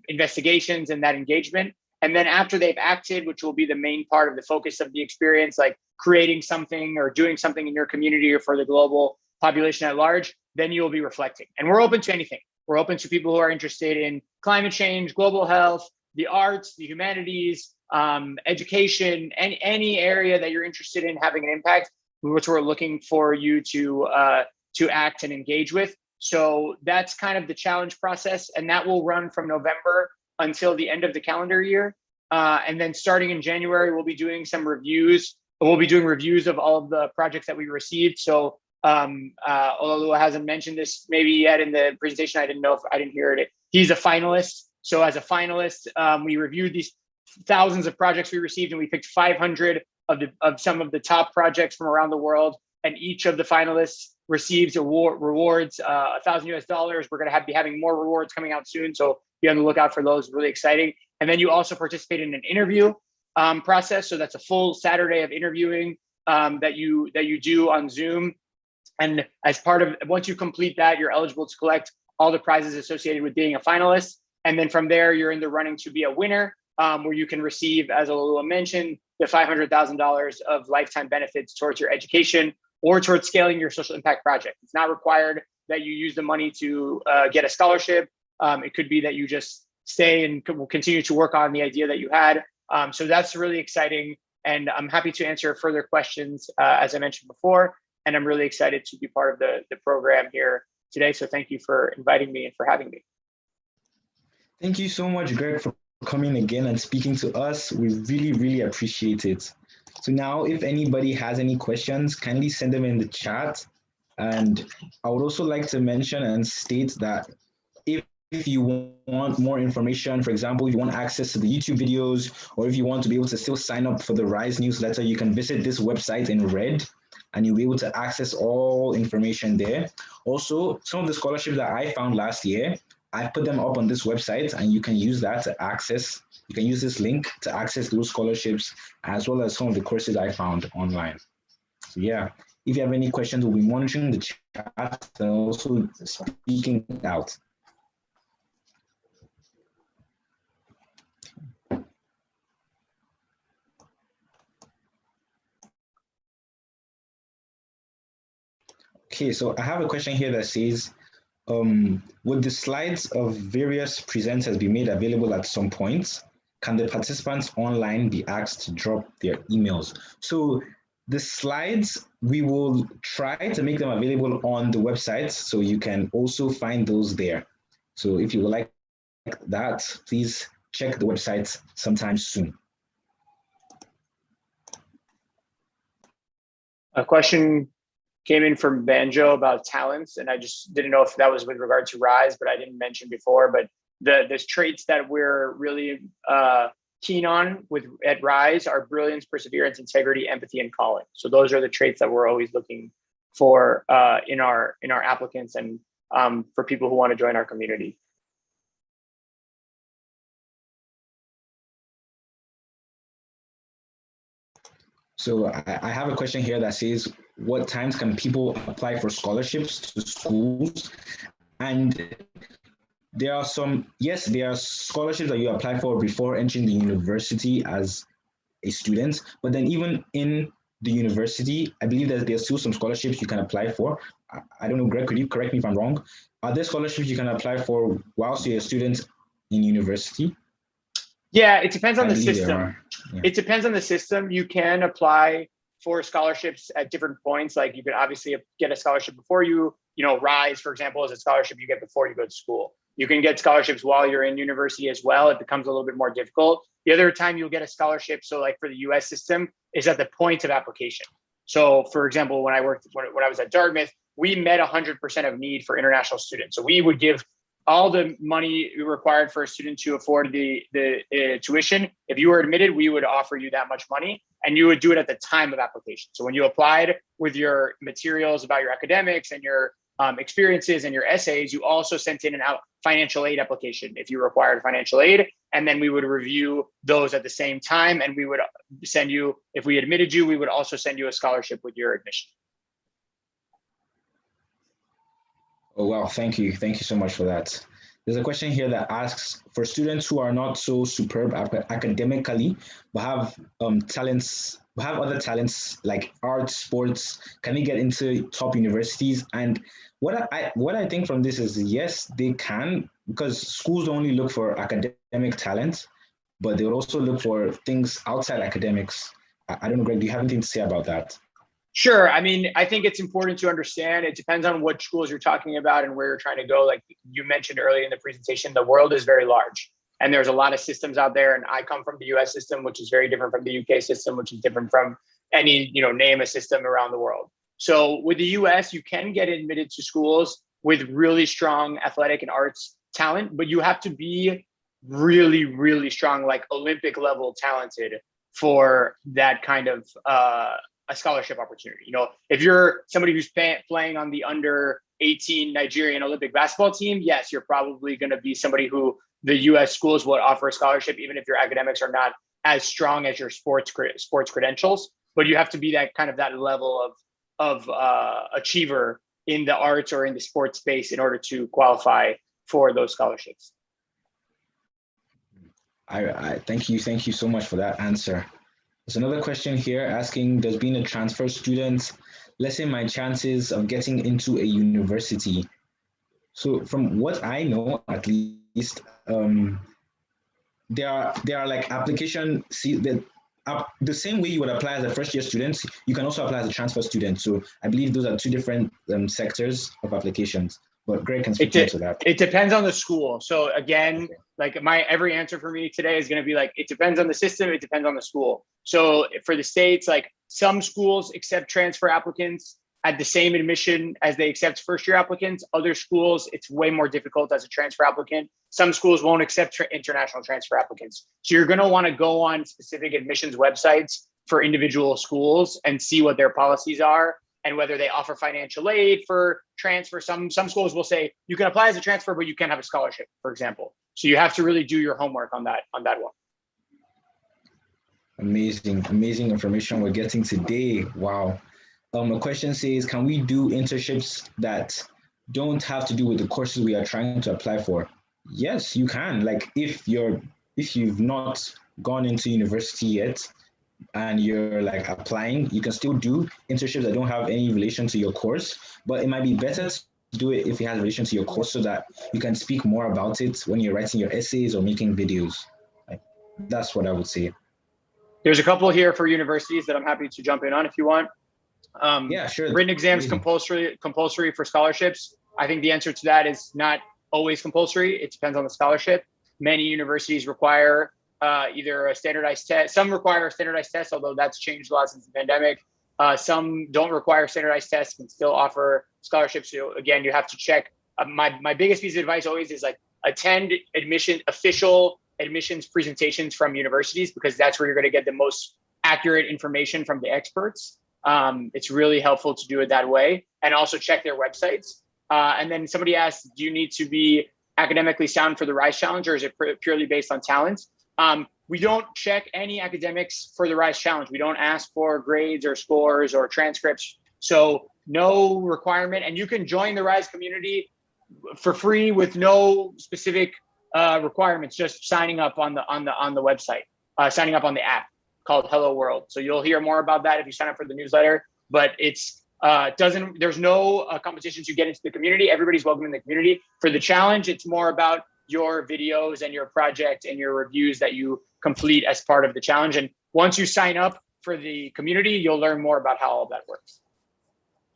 S6: investigations and that engagement. And then after they've acted, which will be the main part of the focus of the experience, like creating something or doing something in your community or for the global population at large, then you will be reflecting. And we're open to anything. We're open to people who are interested in climate change, global health, the arts, the humanities, education, and any area that you're interested in having an impact, which we're looking for you to act and engage with. So that's kind of the challenge process, and that will run from November until the end of the calendar year. And then starting in January, we'll be doing some reviews. We'll be doing reviews of all of the projects that we received. So Olalua hasn't mentioned this maybe yet in the presentation. I didn't know if I didn't hear it. He's a finalist. So as a finalist, we reviewed these thousands of projects we received, and we picked 500 of some of the top projects from around the world. And each of the finalists receives rewards, $1,000 US. We're going to be having more rewards coming out soon, so be on the lookout for those. Really exciting. And then you also participate in an interview process. So that's a full Saturday of interviewing that you do on Zoom. And as part of, once you complete that, you're eligible to collect all the prizes associated with being a finalist. And then from there, you're in the running to be a winner, where you can receive, as Olalua mentioned, the $500,000 of lifetime benefits towards your education or towards scaling your social impact project. It's not required that you use the money to get a scholarship. It could be that you just stay and will continue to work on the idea that you had. So that's really exciting. And I'm happy to answer further questions, as I mentioned before. And I'm really excited to be part of the program here today. So thank you for inviting me and for having me.
S1: Thank you so much, Greg, for coming again and speaking to us. We really, really appreciate it. So now, if anybody has any questions, kindly send them in the chat. And I would also like to mention and state that if you want more information, for example, if you want access to the YouTube videos, or if you want to be able to still sign up for the Rise newsletter, you can visit this website in red and you'll be able to access all information there. Also, some of the scholarships that I found last year, I put them up on this website and you can use that to access, you can use this link to access those scholarships as well as some of the courses I found online. So yeah, if you have any questions, we'll be monitoring the chat and also speaking out. Okay, so I have a question here that says, would the slides of various presenters be made available at some point? Can the participants online be asked to drop their emails? So the slides, we will try to make them available on the website, so you can also find those there. So if you would like that, please check the website sometime soon. A
S6: question came in from Banjo about talents, and I just didn't know if that was with regard to Rise, but I didn't mention before. But the traits that we're really keen on at Rise are brilliance, perseverance, integrity, empathy, and calling. So those are the traits that we're always looking for in our applicants and for people who want to join our community.
S1: So I have a question here that says, what times can people apply for scholarships to schools? And there are some, yes, there are scholarships that you apply for before entering the university as a student, but then even in the university, I believe that there's still some scholarships you can apply for. I don't know, Greg, could you correct me if I'm wrong? Are there scholarships you can apply for whilst you're a student in university?
S6: Yeah, it depends on the system. Yeah. It depends on the system. You can apply for scholarships at different points. Like you could obviously get a scholarship before you Rise, for example, is a scholarship you get before you go to school. You can get scholarships while you're in university as well. It becomes a little bit more difficult. The other time you'll get a scholarship, so like for the US system, is at the point of application. So for example, when I was at Dartmouth, we met 100% of need for international students. So we would give all the money required for a student to afford the tuition. If you were admitted, we would offer you that much money, and you would do it at the time of application. So when you applied with your materials about your academics and your experiences and your essays, you also sent in a financial aid application if you required financial aid. And then we would review those at the same time. And we would send you, if we admitted you, we would also send you a scholarship with your admission.
S1: Oh, wow. Thank you. Thank you so much for that. There's a question here that asks, for students who are not so superb academically, but have talents, have other talents like arts, sports, can they get into top universities? And what I think from this is, yes, they can, because schools only look for academic talent, but they will also look for things outside academics. I don't know, Greg, do you have anything to say about that?
S6: Sure. I mean, I think it's important to understand it depends on what schools you're talking about and where you're trying to go. Like you mentioned earlier in the presentation, the world is very large and there's a lot of systems out there. And I come from the US system, which is very different from the UK system, which is different from any, name a system around the world. So with the US, you can get admitted to schools with really strong athletic and arts talent, but you have to be really, really strong, like Olympic level talented for that kind of a scholarship opportunity. If you're somebody who's playing on the under 18 Nigerian Olympic basketball team, yes, you're probably going to be somebody who the US schools would offer a scholarship, even if your academics are not as strong as your sports credentials. But you have to be that level of achiever in the arts or in the sports space in order to qualify for those scholarships.
S1: I thank you so much for that answer. There's another question here asking, does being a transfer student lessen my chances of getting into a university? So from what I know, at least, there are like application, the same way you would apply as a first year student, you can also apply as a transfer student. So I believe those are two different sectors of applications. But Greg can speak to that.
S6: It depends on the school. So again, like every answer for me today is going to be like, it depends on the system. It depends on the school. So for the States, like some schools accept transfer applicants. at the same admission as they accept first-year applicants. Other schools, it's way more difficult as a transfer applicant. Some schools won't accept international transfer applicants. So you're going to want to go on specific admissions websites for individual schools and see what their policies are and whether they offer financial aid for transfer. Some schools will say you can apply as a transfer, but you can't have a scholarship, for example. So you have to really do your homework on that one.
S1: Amazing information we're getting today. Wow. A question says, can we do internships that don't have to do with the courses we are trying to apply for? Yes, you can. Like if you've not gone into university yet and you're like applying, you can still do internships that don't have any relation to your course, but it might be better to do it if it has relation to your course so that you can speak more about it when you're writing your essays or making videos. Like, that's what I would say.
S6: There's a couple here for universities that I'm happy to jump in on if you want.
S1: Yeah, sure.
S6: Written exams compulsory for scholarships. I think the answer to that is not always compulsory. It depends on the scholarship. Many universities require either a standardized test. Some require a standardized test, although that's changed a lot since the pandemic. Some don't require standardized tests, can still offer scholarships. So again, you have to check. My biggest piece of advice always is like attend official admissions presentations from universities, because that's where you're going to get the most accurate information from the experts. It's really helpful to do it that way, and also check their websites. And then somebody asked, do you need to be academically sound for the RISE Challenge, or is it purely based on talent? We don't check any academics for the RISE Challenge. We don't ask for grades or scores or transcripts. So no requirement, and you can join the RISE community for free with no specific requirements, just signing up on the website, signing up on the app called Hello World. So you'll hear more about that if you sign up for the newsletter, but it's there's no competition to get into the community. Everybody's welcome in the community. For the challenge, it's more about your videos and your project and your reviews that you complete as part of the challenge. And once you sign up for the community, you'll learn more about how all that works.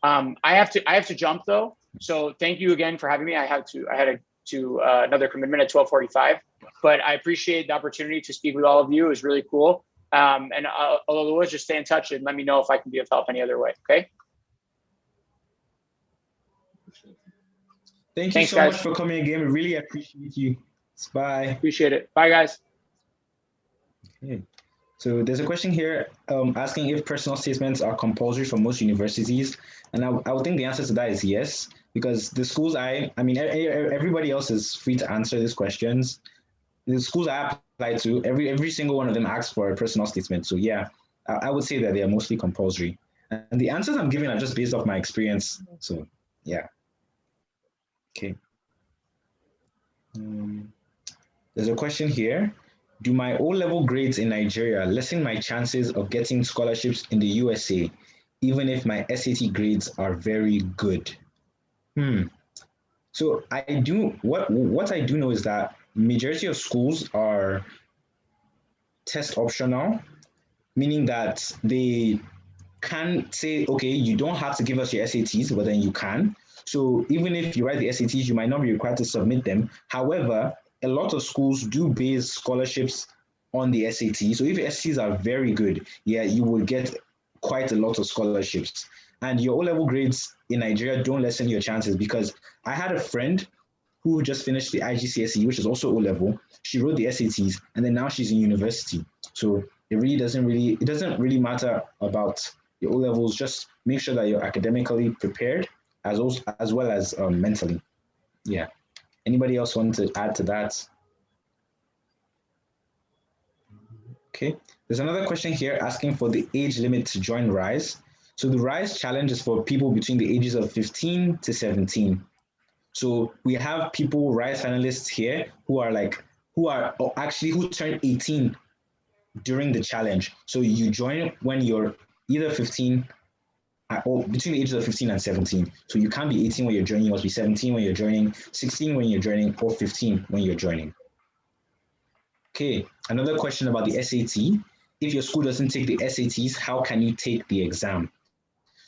S6: I have to jump though. So thank you again for having me. I had another commitment at 12:45, but I appreciate the opportunity to speak with all of you. It was really cool. And Ololuwa, just stay in touch and let me know if I can be of help any other way. Okay.
S1: Thanks, so
S6: guys.
S1: much for coming again. We really appreciate you. Bye.
S6: Appreciate it. Bye, guys.
S1: Okay. So there's a question here asking if personal statements are compulsory for most universities. And I would think the answer to that is yes, because the schools everybody else is free to answer these questions. The schools I apply to, every single one of them asks for a personal statement. So yeah, I would say that they are mostly compulsory. And the answers I'm giving are just based off my experience. So yeah. Okay. There's a question here. Do my O-level grades in Nigeria lessen my chances of getting scholarships in the USA, even if my SAT grades are very good? So what I do know is that majority of schools are test optional, meaning that they can say, okay, you don't have to give us your SATs, but then you can. So even if you write the SATs, you might not be required to submit them. However, a lot of schools do base scholarships on the SAT. So if your SATs are very good, yeah, you will get quite a lot of scholarships. And your O-level grades in Nigeria don't lessen your chances, because I had a friend who just finished the IGCSE, which is also O-level. She wrote the SATs, and then now she's in university. So it doesn't really matter about your O-levels. Just make sure that you're academically prepared as well as mentally. Yeah. Anybody else want to add to that? Okay. There's another question here asking for the age limit to join RISE. So the RISE challenge is for people between the ages of 15 to 17. So we have people, RISE finalists here, who turned 18 during the challenge. So you join when you're either 15 or between the ages of 15 and 17. So you can't be 18 when you're joining, you must be 17 when you're joining, 16 when you're joining, or 15 when you're joining. Okay, another question about the SAT. If your school doesn't take the SATs, how can you take the exam?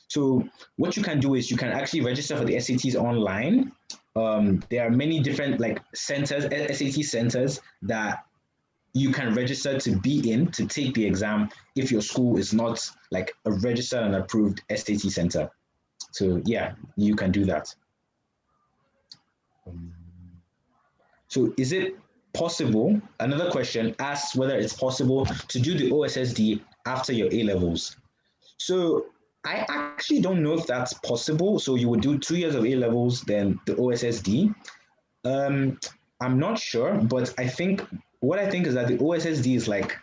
S1: So what you can do is you can actually register for the SATs online. There are many different centers, SAT centers that you can register to be in to take the exam if your school is not like a registered and approved SAT center. So yeah, you can do that. So is it possible, another question asks whether it's possible to do the OSSD after your A levels. So I actually don't know if that's possible. So you would do 2 years of A levels, then the OSSD. I'm not sure, but what I think is that the OSSD is like,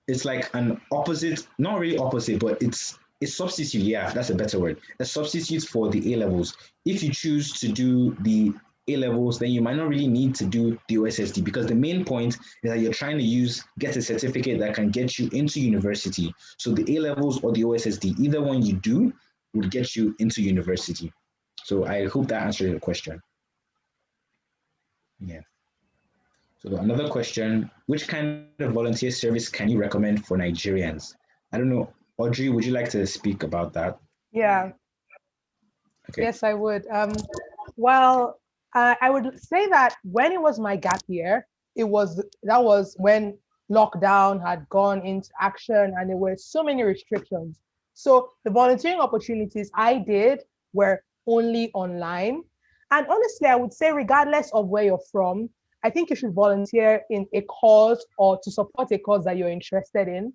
S1: it's like an opposite, not really opposite, but it's a substitute. Yeah, that's a better word. A substitute for the A levels. If you choose to do the A levels, then you might not really need to do the OSSD, because the main point is that you're trying to get a certificate that can get you into university. So the A levels or the OSSD, either one you do would get you into university. So I hope that answers your question. Yeah. So another question, which kind of volunteer service can you recommend for Nigerians? I don't know. Audrey, would you like to speak about that?
S2: Yeah.
S1: Okay.
S2: Yes, I would. Well, I would say that when it was my gap year, that was when lockdown had gone into action and there were so many restrictions. So the volunteering opportunities I did were only online. And honestly, I would say, regardless of where you're from, I think you should volunteer in a cause or to support a cause that you're interested in.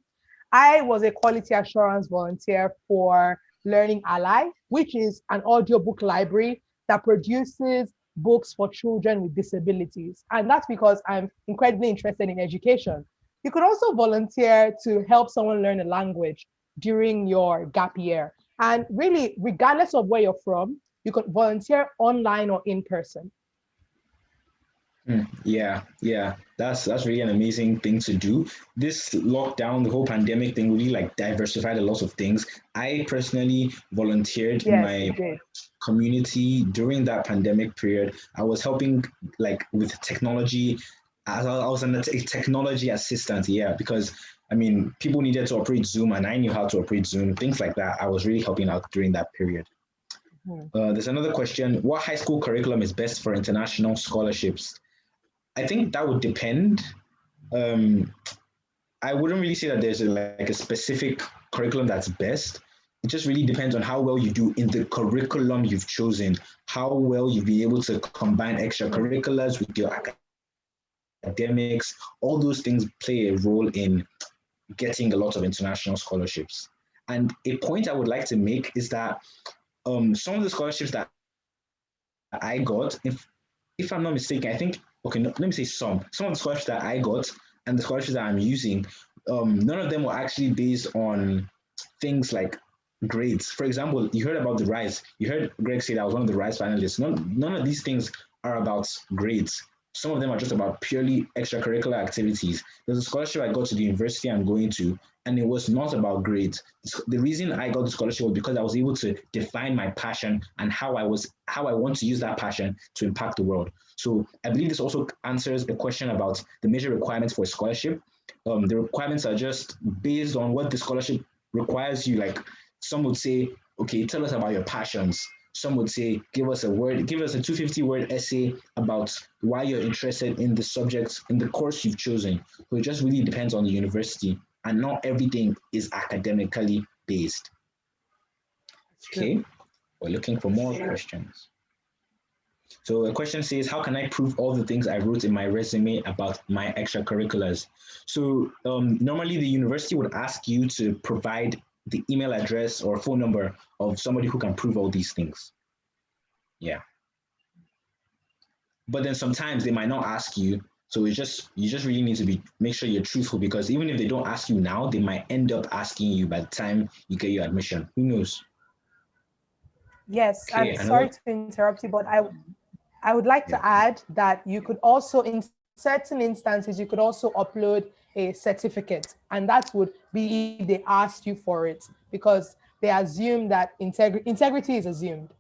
S2: I was a quality assurance volunteer for Learning Ally, which is an audiobook library that produces books for children with disabilities. And that's because I'm incredibly interested in education. You could also volunteer to help someone learn a language during your gap year. And really, regardless of where you're from, you could volunteer online or in person.
S1: Yeah, that's really an amazing thing to do. This lockdown, the whole pandemic thing, really like diversified a lot of things. I personally volunteered in my community during that pandemic period. I was helping like with technology. I was a technology assistant, yeah, because I mean people needed to operate Zoom, and I knew how to operate Zoom, things like that. I was really helping out during that period. There's another question: what high school curriculum is best for international scholarships? I think that would depend. I wouldn't really say that there's like a specific curriculum that's best. It just really depends on how well you do in the curriculum you've chosen, how well you'll be able to combine extracurriculars with your academics. All those things play a role in getting a lot of international scholarships. And a point I would like to make is that some of the scholarships that I got, if I'm not mistaken, I think, okay, no, let me say some of the scholarships that I got and the scholarships that I'm using, none of them were actually based on things like grades. For example, you heard about the RISE. You heard Greg say that I was one of the RISE finalists. None of these things are about grades. Some of them are just about purely extracurricular activities. There's a scholarship I got to the university I'm going to, and it was not about grades. The reason I got the scholarship was because I was able to define my passion and how I want to use that passion to impact the world. So I believe this also answers the question about the major requirements for a scholarship. The requirements are just based on what the scholarship requires you. Like some would say, okay, tell us about your passions. Some would say, give us a 250-word essay about why you're interested in the subject, in the course you've chosen. So it just really depends on the university, and not everything is academically based. Okay, we're looking for more questions. So a question says, how can I prove all the things I wrote in my resume about my extracurriculars? So normally the university would ask you to provide the email address or phone number of somebody who can prove all these things. Yeah. But then sometimes they might not ask you. So you just really need to make sure you're truthful, because even if they don't ask you now, they might end up asking you by the time you get your admission. Who knows?
S2: Yes, okay, I'm sorry to interrupt you, but I would like to add that you could also, in certain instances, you could also upload a certificate, and that would be if they asked you for it, because they assume that integrity is assumed.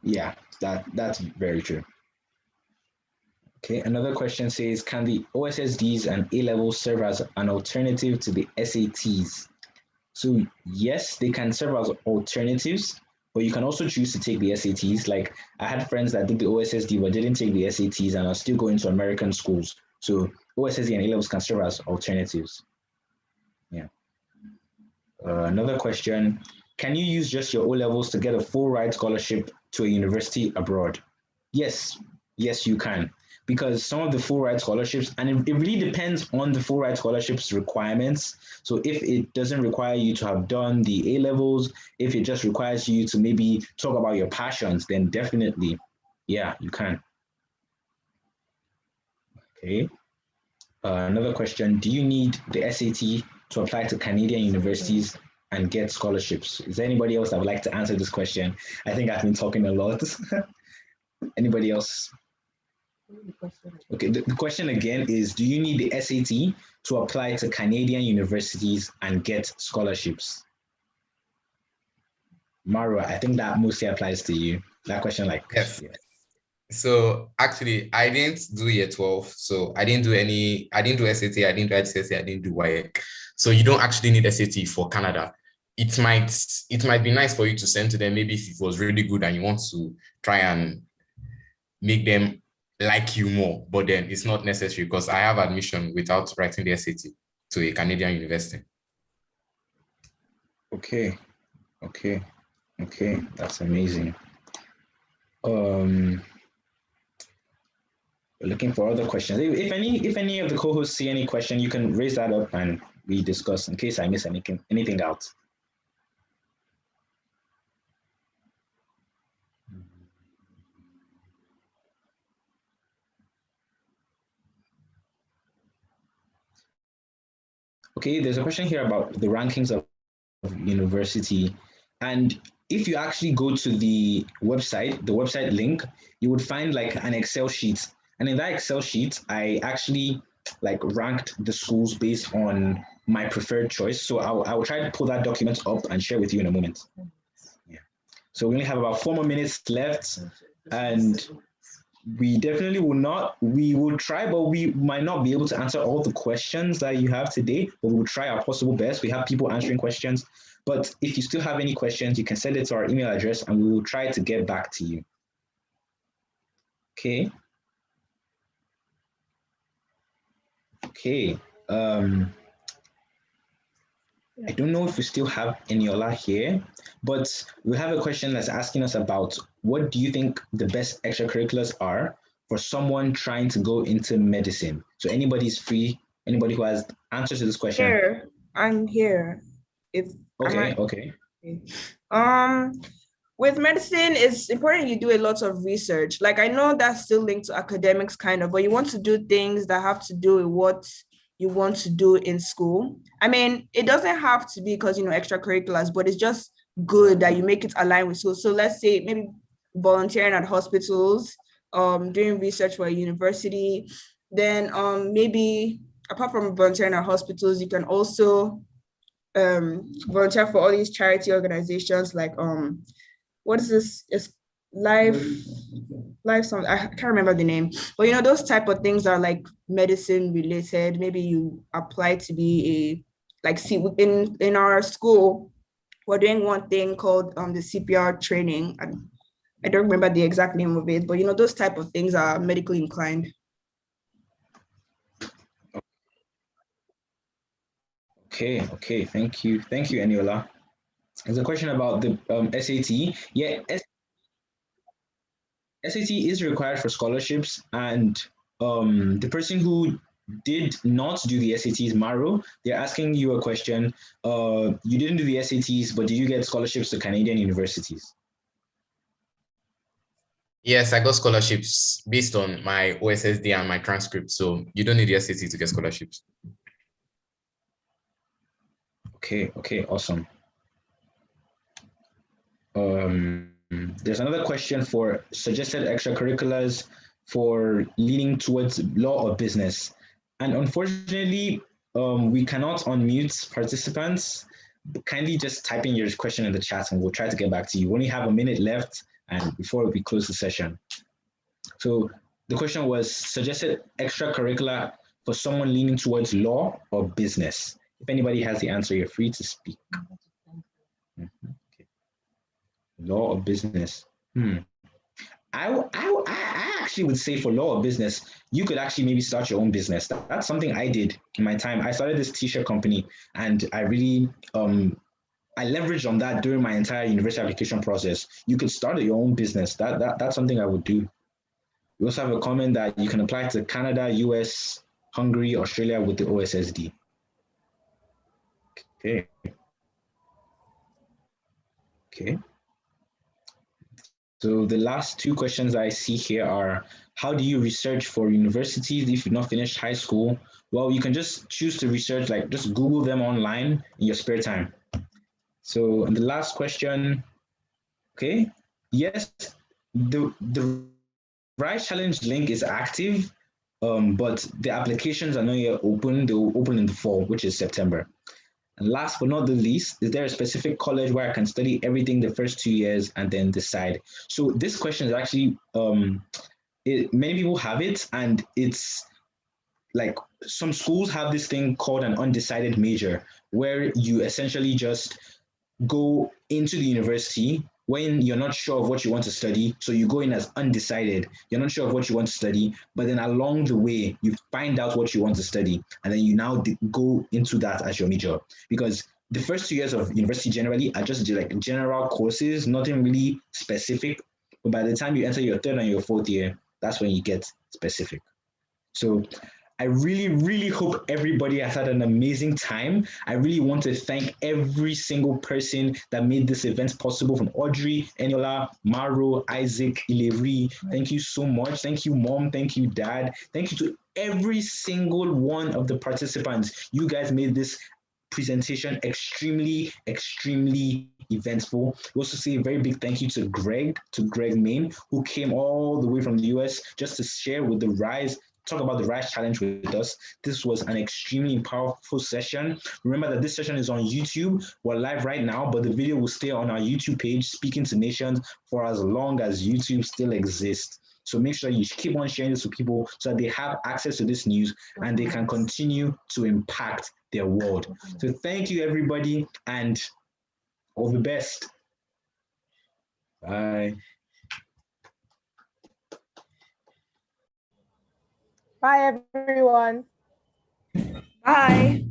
S1: Yeah, that's very true. Okay, another question says, can the OSSDs and A-levels serve as an alternative to the SATs? So yes, they can serve as alternatives, but you can also choose to take the SATs. Like I had friends that did the OSSD but didn't take the SATs and are still going to American schools. So OSSD and A-levels can serve as alternatives. Yeah. Another question, can you use just your O levels to get a full ride scholarship to a university abroad? Yes, yes, you can. Because some of the full ride scholarships, and it really depends on the full ride scholarships requirements. So if it doesn't require you to have done the A levels, if it just requires you to maybe talk about your passions, then definitely, yeah, you can. Okay. Another question, do you need the SAT to apply to Canadian universities and get scholarships? Is there anybody else that would like to answer this question? I think I've been talking a lot. Anybody else? Okay, the question again is, do you need the SAT to apply to Canadian universities and get scholarships? Maro, I think that mostly applies to you. That question, like,
S5: Yes.
S1: Yeah.
S5: So actually, I didn't do year 12. So I didn't do SAT, I didn't do HSC, I didn't do WAEC. So you don't actually need SAT for Canada. It might be nice for you to send to them, maybe if it was really good and you want to try and make them like you more, but then it's not necessary because I have admission without writing the SAT to a Canadian university.
S1: Okay, that's amazing. We're looking for other questions. If any of the co-hosts see any question, you can raise that up and we discuss in case I miss anything out. Okay, there's a question here about the rankings of university. And if you actually go to the website link, you would find like an Excel sheet. And in that Excel sheet, I actually like ranked the schools based on my preferred choice. So I will try to pull that document up and share with you in a moment. Yeah. So we only have about 4 more minutes left, and we definitely we will try, but we might not be able to answer all the questions that you have today, but we will try our possible best. We have people answering questions, but if you still have any questions, you can send it to our email address and we will try to get back to you. Okay. Okay. I don't know if we still have Eniola here, but we have a question that's asking us about what do you think the best extracurriculars are for someone trying to go into medicine? So anybody's free, anybody who has answers to this question.
S4: Here, I'm here.
S1: Okay.
S4: With medicine, it's important you do a lot of research. Like I know that's still linked to academics kind of, but you want to do things that have to do with what you want to do in school. I mean, it doesn't have to be because, extracurriculars, but it's just good that you make it align with school. So let's say maybe volunteering at hospitals, doing research for a university, then maybe apart from volunteering at hospitals, you can also volunteer for all these charity organizations like what is this? It's life something, I can't remember the name, but those type of things are like medicine related. Maybe you apply to be in our school we're doing one thing called the CPR training. I don't remember the exact name of it, but those type of things are medically inclined.
S1: Okay, thank you, Eniola. There's a question about the SAT. Yeah, SAT is required for scholarships, and the person who did not do the SATs, Maro, they're asking you a question. You didn't do the SATs, but did you get scholarships to Canadian universities?
S5: Yes, I got scholarships based on my OSSD and my transcript. So you don't need the SAT to get scholarships.
S1: Okay, awesome. There's another question for suggested extracurriculars for leaning towards law or business. And unfortunately, we cannot unmute participants. Kindly just type in your question in the chat and we'll try to get back to you. We only have a minute left and before we close the session. So the question was suggested extracurricular for someone leaning towards law or business. If anybody has the answer, you're free to speak. Okay. Law or business? I actually would say for law or business, you could actually maybe start your own business. That's something I did in my time. I started this t-shirt company and I really I leveraged on that during my entire university application process. You could start your own business. That's something I would do. We also have a comment that you can apply to Canada, US, Hungary, Australia with the OSSD. Okay. Okay. So the last two questions I see here are, how do you research for universities if you've not finished high school? Well, you can just choose to research, like just Google them online in your spare time. So the last question, okay, yes, the Rise Challenge link is active, but the applications are not yet open. They will open in the fall, which is September. And last but not the least, is there a specific college where I can study everything the first 2 years and then decide? So this question is actually, many people have it, and it's like some schools have this thing called an undecided major, where you essentially just go into the university when you're not sure of what you want to study. So you go in as undecided. You're not sure of what you want to study, but then along the way, you find out what you want to study. And then you now go into that as your major. Because the first 2 years of university generally are just like general courses, nothing really specific. But by the time you enter your third and your fourth year, that's when you get specific. So I really, really hope everybody has had an amazing time. I really want to thank every single person that made this event possible, from Audrey, Eniola, Maro, Isaac, Ileri. Thank you so much. Thank you, Mom. Thank you, Dad. Thank you to every single one of the participants. You guys made this presentation extremely, extremely eventful. We also say a very big thank you to Greg Main, who came all the way from the US just to share with the Rise, talk about the Rise Challenge with us. This was an extremely powerful session. Remember that this session is on YouTube. We're live right now, but the video will stay on our YouTube page, Speaking to Nations, for as long as YouTube still exists. So make sure you keep on sharing this with people so that they have access to this news and they can continue to impact their world. So thank you, everybody, and all the best. Bye.
S2: Bye, everyone.
S4: Bye.